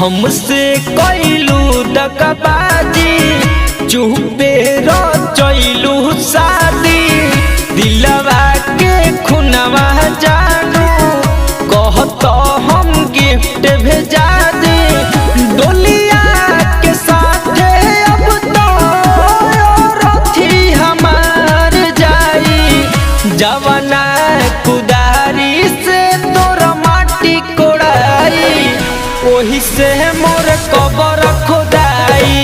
हमसे कैलू दगाबाजी चुपे रचैलू शादी दिलवा के खुनवा जानू कहत हम गिफ्ट भेजा दे डोलिया के साथे अब तो रथी हमार जाई जवना कुदारी से तोर माटी कोड़ाई ओही से मोर कबर खुदाई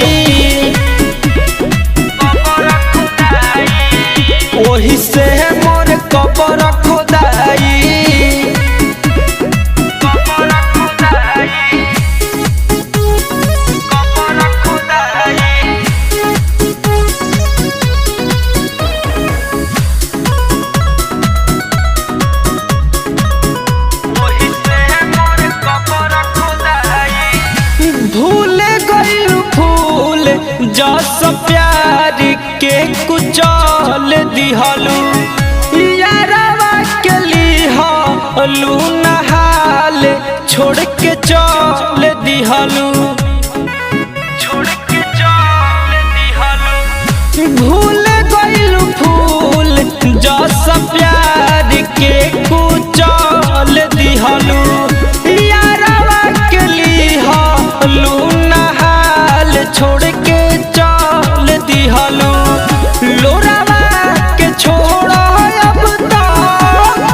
ओही से मोर कबर खुदाई भूल गइल फूल जस प्यार के कुचल दिहलू यारवा के लिहलू नहाल छोड़ के चल दिहलू भूल गइल फूल जस प्यार के कुचल दिहलू यारवा के लिहलू नहाल छोड़ के चल दिहलू लोरावा के छोड़ अब तो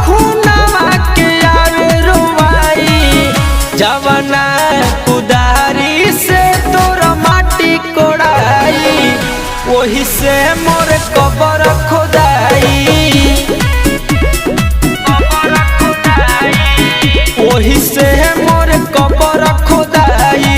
खूनवा के आवे रोवाई जवना कुदारी से तोर माटी कोड़ाई वही से मोर कबर खुदाई वही से मोर कबर खुदाई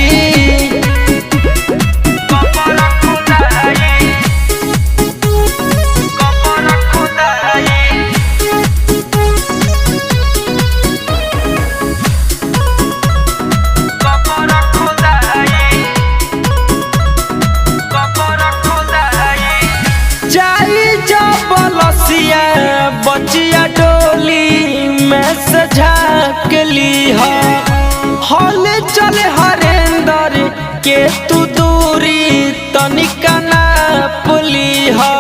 जाई जब लसिया बचिया डोली में सजा के लिहा हल चल हरेंदर के तू दूरी तनिका ना पुलिहा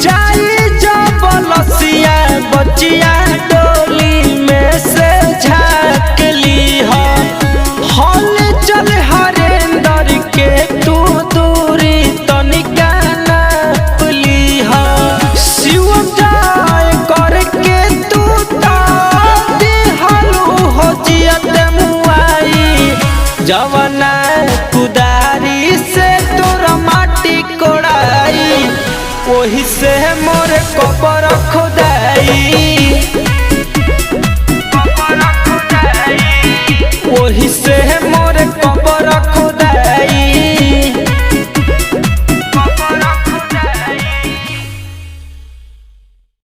जाई जब लसिया बचिया डोली में से झाक लिहा हल चल हरेंदर के तू दूरी तनिका ना पुलिहा शिव जाय करके तू दिहलू हो जियत मुआई जवना